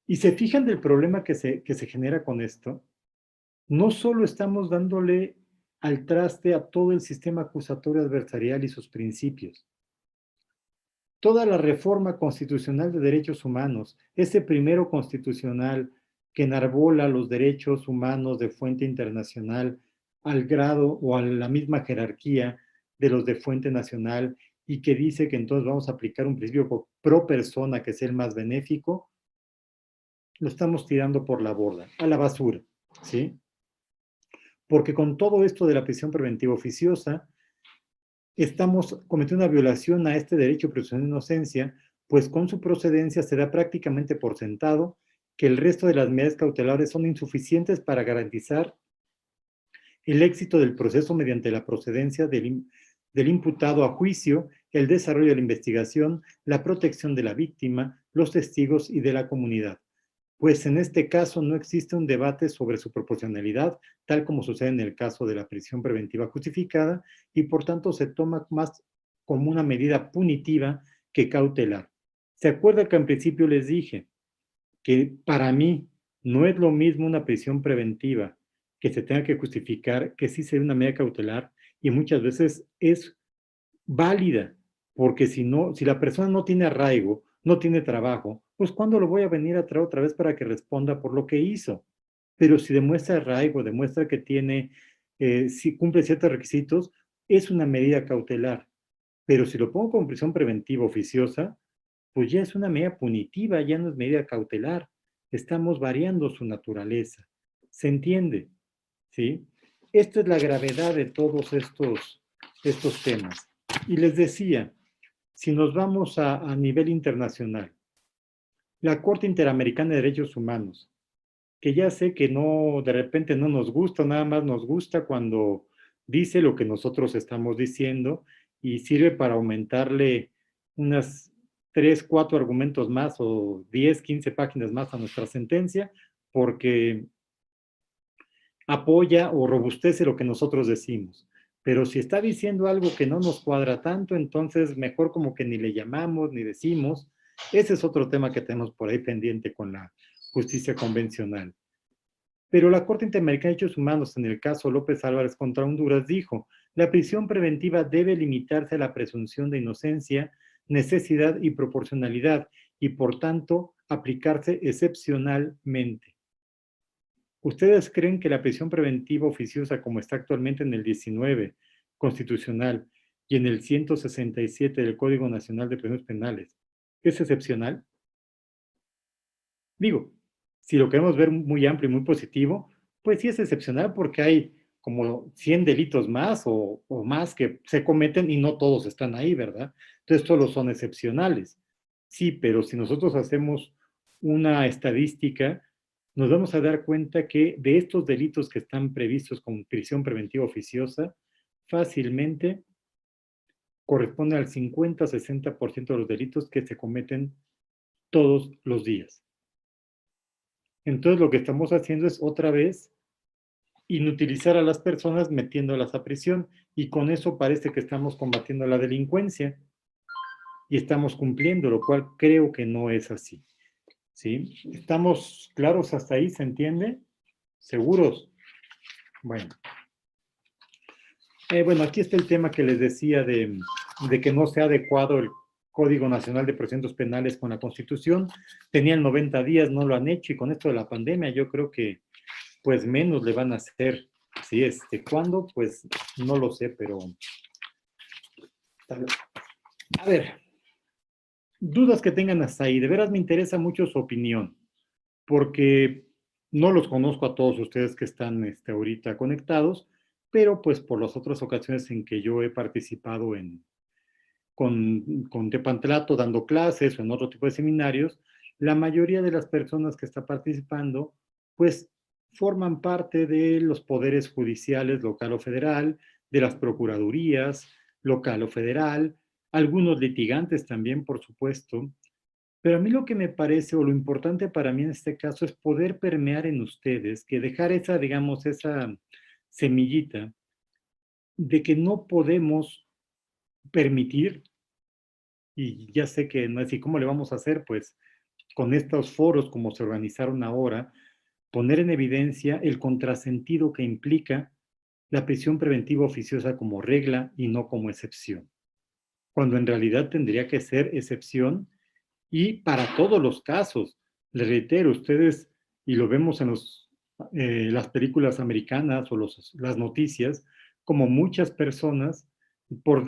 Y se fijan del problema que se genera con esto, no solo estamos dándole al traste a todo el sistema acusatorio adversarial y sus principios. Toda la reforma constitucional de derechos humanos, ese primero constitucional que enarbola los derechos humanos de fuente internacional al grado o a la misma jerarquía de los de fuente nacional y que dice que entonces vamos a aplicar un principio pro persona que es el más benéfico, lo estamos tirando por la borda, a la basura, ¿sí? Porque con todo esto de la prisión preventiva oficiosa, estamos cometiendo una violación a este derecho a presunción de inocencia, pues con su procedencia se da prácticamente por sentado que el resto de las medidas cautelares son insuficientes para garantizar el éxito del proceso mediante la procedencia del imputado a juicio, el desarrollo de la investigación, la protección de la víctima, los testigos y de la comunidad. Pues en este caso no existe un debate sobre su proporcionalidad, tal como sucede en el caso de la prisión preventiva justificada, y por tanto se toma más como una medida punitiva que cautelar. ¿Se acuerda que en principio les dije que para mí no es lo mismo una prisión preventiva que se tenga que justificar, que sí sea una medida cautelar, y muchas veces es válida, porque si la persona no tiene arraigo, no tiene trabajo, pues ¿cuándo lo voy a venir a traer otra vez para que responda por lo que hizo? Pero si demuestra arraigo, demuestra que tiene, si cumple ciertos requisitos, es una medida cautelar. Pero si lo pongo como prisión preventiva oficiosa, pues ya es una medida punitiva, ya no es medida cautelar. Estamos variando su naturaleza. ¿Se entiende? ¿Sí? Esta es la gravedad de todos estos temas. Y les decía, si nos vamos a nivel internacional, la Corte Interamericana de Derechos Humanos, que ya sé que no, de repente no nos gusta, nada más nos gusta cuando dice lo que nosotros estamos diciendo y sirve para aumentarle unas 3, 4 argumentos más o 10, 15 páginas más a nuestra sentencia, porque apoya o robustece lo que nosotros decimos. Pero si está diciendo algo que no nos cuadra tanto, entonces mejor como que ni le llamamos ni decimos. Ese es otro tema que tenemos por ahí pendiente con la justicia convencional. Pero la Corte Interamericana de Derechos Humanos, en el caso López Álvarez contra Honduras, dijo: la prisión preventiva debe limitarse a la presunción de inocencia, necesidad y proporcionalidad, y por tanto aplicarse excepcionalmente. ¿Ustedes creen que la prisión preventiva oficiosa, como está actualmente en el 19 constitucional y en el 167 del Código Nacional de Procedimientos Penales, es excepcional? Digo, si lo queremos ver muy amplio y muy positivo, pues sí es excepcional porque hay como 100 delitos más o más que se cometen y no todos están ahí, ¿verdad? Entonces todos son excepcionales. Sí, pero si nosotros hacemos una estadística, nos vamos a dar cuenta que de estos delitos que están previstos con prisión preventiva oficiosa, fácilmente corresponde al 50-60% de los delitos que se cometen todos los días. Entonces lo que estamos haciendo es otra vez inutilizar a las personas metiéndolas a prisión, y con eso parece que estamos combatiendo la delincuencia y estamos cumpliendo, lo cual creo que no es así. ¿Sí? ¿Estamos claros hasta ahí? ¿Se entiende? ¿Seguros? Bueno. Bueno, aquí está el tema que les decía de que no se ha adecuado el Código Nacional de Procedimientos Penales con la Constitución. Tenían 90 días, no lo han hecho, y con esto de la pandemia yo creo que pues menos le van a hacer. ¿Sí? ¿Cuándo? Pues no lo sé, pero... A ver, dudas que tengan hasta ahí. De veras me interesa mucho su opinión, porque No los conozco a todos ustedes que están ahorita conectados, pero pues por las otras ocasiones en que yo he participado con Tepantlato dando clases o en otro tipo de seminarios, la mayoría de las personas que están participando, pues forman parte de los poderes judiciales local o federal, de las procuradurías local o federal, algunos litigantes también, por supuesto. Pero a mí lo que me parece, o lo importante para mí en este caso, es poder permear en ustedes, que dejar esa, digamos, esa semillita de que no podemos permitir, y ya sé que no es así, ¿cómo le vamos a hacer? Pues con estos foros como se organizaron ahora, poner en evidencia el contrasentido que implica la prisión preventiva oficiosa como regla y no como excepción, cuando en realidad tendría que ser excepción y para todos los casos. Les reitero, ustedes, y lo vemos en las películas americanas o las noticias, como muchas personas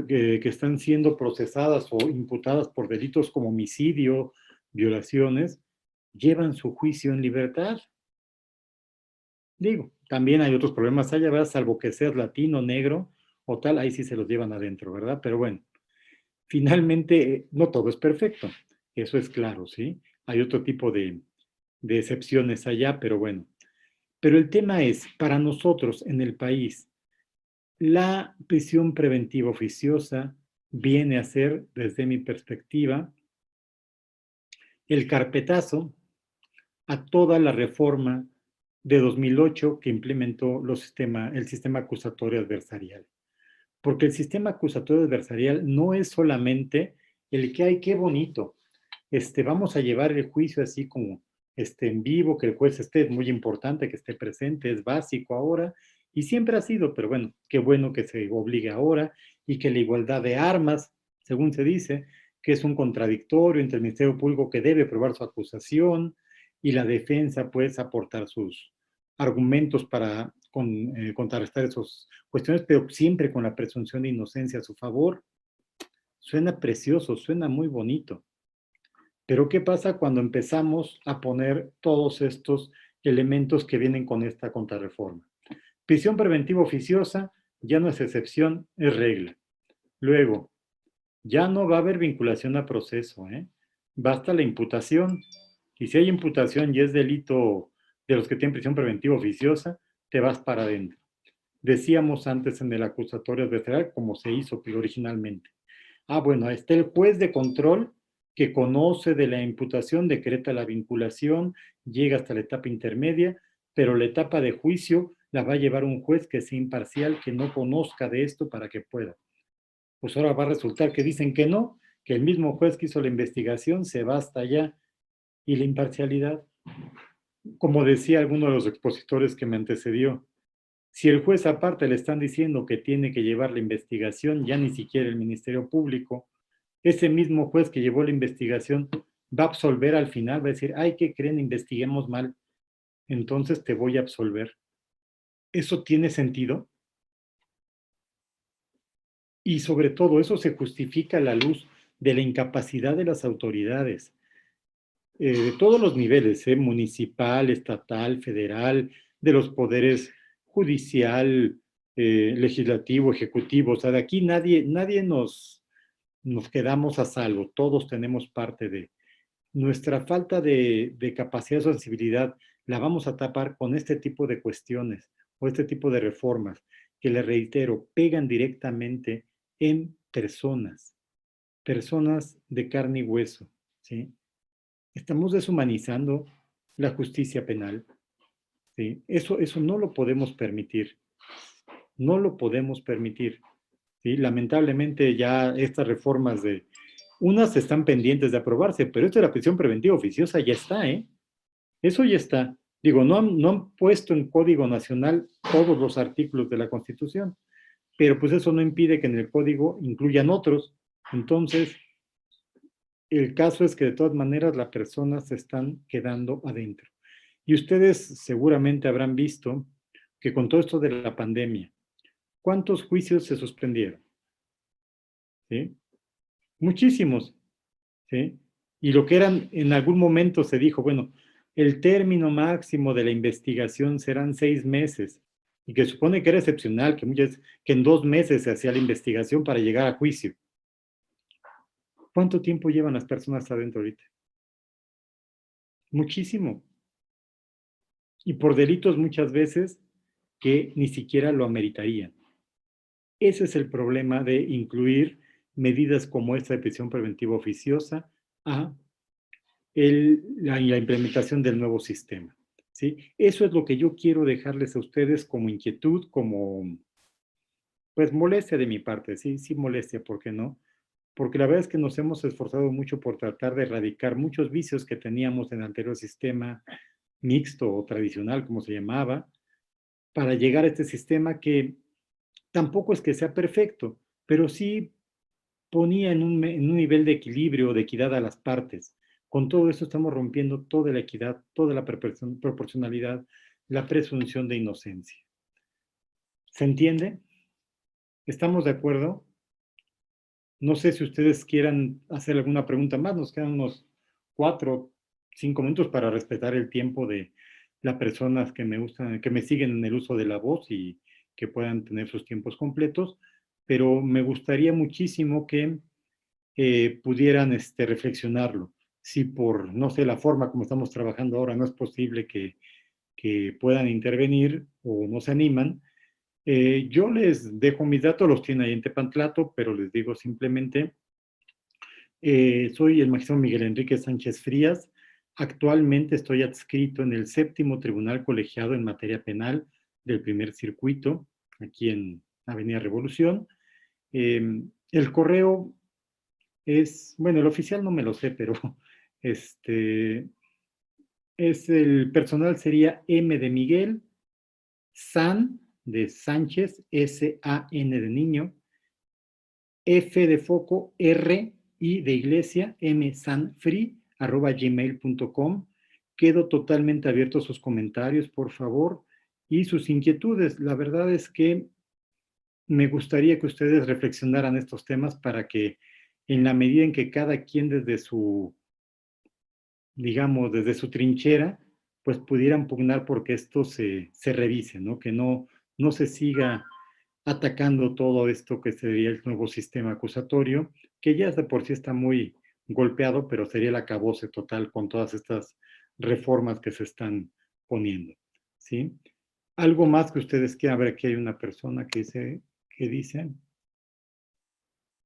que están siendo procesadas o imputadas por delitos como homicidio, violaciones, llevan su juicio en libertad. Digo, también hay otros problemas allá, ¿verdad? Salvo que seas latino, negro o tal, ahí sí se los llevan adentro, ¿verdad? Pero bueno, finalmente no todo es perfecto, eso es claro, ¿sí? Hay otro tipo de excepciones allá, pero bueno. Pero el tema es, para nosotros en el país, la prisión preventiva oficiosa viene a ser, desde mi perspectiva, el carpetazo a toda la reforma de 2008 que implementó el sistema acusatorio adversarial. Porque el sistema acusatorio adversarial no es solamente el que hay, qué bonito, vamos a llevar el juicio así como en vivo, que el juez esté, es muy importante que esté presente, es básico ahora, y siempre ha sido, pero bueno, qué bueno que se obligue ahora, y que la igualdad de armas, según se dice, que es un contradictorio entre el Ministerio Público que debe probar su acusación, y la defensa pues aportar sus argumentos para contrarrestar esas cuestiones, pero siempre con la presunción de inocencia a su favor. Suena precioso, suena muy bonito. Pero ¿qué pasa cuando empezamos a poner todos estos elementos que vienen con esta contrarreforma? Prisión preventiva oficiosa ya no es excepción, es regla. Luego, ya no va a haber vinculación a proceso, ¿eh? Basta la imputación. Y si hay imputación y es delito de los que tienen prisión preventiva oficiosa, te vas para adentro. Decíamos antes en el acusatorio adversarial, como se hizo originalmente. Ah, bueno, está el juez de control que conoce de la imputación, decreta la vinculación, llega hasta la etapa intermedia, pero la etapa de juicio la va a llevar un juez que sea imparcial, que no conozca de esto para que pueda. Pues ahora va a resultar que dicen que no, que el mismo juez que hizo la investigación se va hasta allá. ¿Y la imparcialidad? Como decía alguno de los expositores que me antecedió, si el juez aparte le están diciendo que tiene que llevar la investigación, ya ni siquiera el Ministerio Público, ese mismo juez que llevó la investigación va a absolver al final, va a decir, ay, ¿qué creen? Investiguemos mal, entonces te voy a absolver. ¿Eso tiene sentido? Y sobre todo, eso se justifica a la luz de la incapacidad de las autoridades, de todos los niveles, municipal, estatal, federal, de los poderes judicial, legislativo, ejecutivo. O sea, de aquí nadie nos quedamos a salvo, todos tenemos parte de. Nuestra falta de capacidad de sensibilidad la vamos a tapar con este tipo de cuestiones o este tipo de reformas que, le reitero, pegan directamente en personas de carne y hueso, ¿sí? Estamos deshumanizando la justicia penal, ¿sí? Eso no lo podemos permitir, no lo podemos permitir, ¿sí? Lamentablemente ya estas reformas unas están pendientes de aprobarse, pero esto de la prisión preventiva oficiosa ya está, ¿eh? Eso ya está. Digo, no han puesto en Código Nacional todos los artículos de la Constitución, pero pues eso no impide que en el Código incluyan otros. Entonces, el caso es que de todas maneras las personas se están quedando adentro. Y ustedes seguramente habrán visto que con todo esto de la pandemia, ¿cuántos juicios se suspendieron? ¿Sí? Muchísimos, ¿sí? Y lo que eran, en algún momento se dijo, bueno, el término máximo de la investigación serán 6 meses, y que supone que era excepcional, que en 2 meses se hacía la investigación para llegar a juicio. ¿Cuánto tiempo llevan las personas adentro ahorita? Muchísimo. Y por delitos muchas veces que ni siquiera lo ameritarían. Ese es el problema de incluir medidas como esta de prisión preventiva oficiosa a la implementación del nuevo sistema. ¿Sí? Eso es lo que yo quiero dejarles a ustedes como inquietud, como pues molestia de mi parte, sí, sí molestia, ¿por qué no? Porque la verdad es que nos hemos esforzado mucho por tratar de erradicar muchos vicios que teníamos en el anterior sistema mixto o tradicional, como se llamaba, para llegar a este sistema que tampoco es que sea perfecto, pero sí ponía en un nivel de equilibrio, de equidad a las partes. Con todo esto estamos rompiendo toda la equidad, toda la proporcionalidad, la presunción de inocencia. ¿Se entiende? ¿Estamos de acuerdo? No sé si ustedes quieran hacer alguna pregunta más. Nos quedan unos 4, 5 minutos para respetar el tiempo de las personas que me siguen en el uso de la voz y que puedan tener sus tiempos completos. Pero me gustaría muchísimo que pudieran reflexionarlo. Si por, no sé, la forma como estamos trabajando ahora no es posible que puedan intervenir o no se animan, yo les dejo mis datos, los tiene ahí en Tepantlato, pero les digo simplemente, soy el magistrado Miguel Enrique Sánchez Frías. Actualmente estoy adscrito en el 7º Tribunal Colegiado en materia penal del primer circuito, aquí en Avenida Revolución. El correo es, bueno, el oficial no me lo sé, pero el personal sería M de Miguel, San de Sánchez, S-A-N de niño, F de foco, R, I de iglesia, msanfree@gmail.com. Quedo totalmente abierto a sus comentarios, por favor, y sus inquietudes. La verdad es que me gustaría que ustedes reflexionaran estos temas para que en la medida en que cada quien desde su, digamos, desde su trinchera, pues pudieran pugnar porque esto se revise, ¿no? Que no se siga atacando todo esto que sería el nuevo sistema acusatorio, que ya de por sí está muy golpeado, pero sería el acabose total con todas estas reformas que se están poniendo, ¿sí? Algo más que ustedes quieran ver, aquí hay una persona que dice,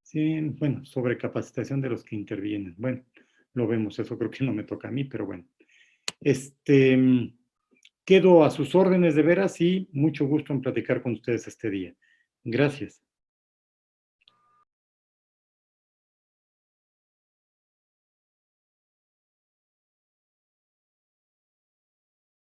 sí, bueno, sobre capacitación de los que intervienen. Bueno, lo vemos, eso creo que no me toca a mí, pero bueno. Quedo a sus órdenes de veras y mucho gusto en platicar con ustedes este día. Gracias.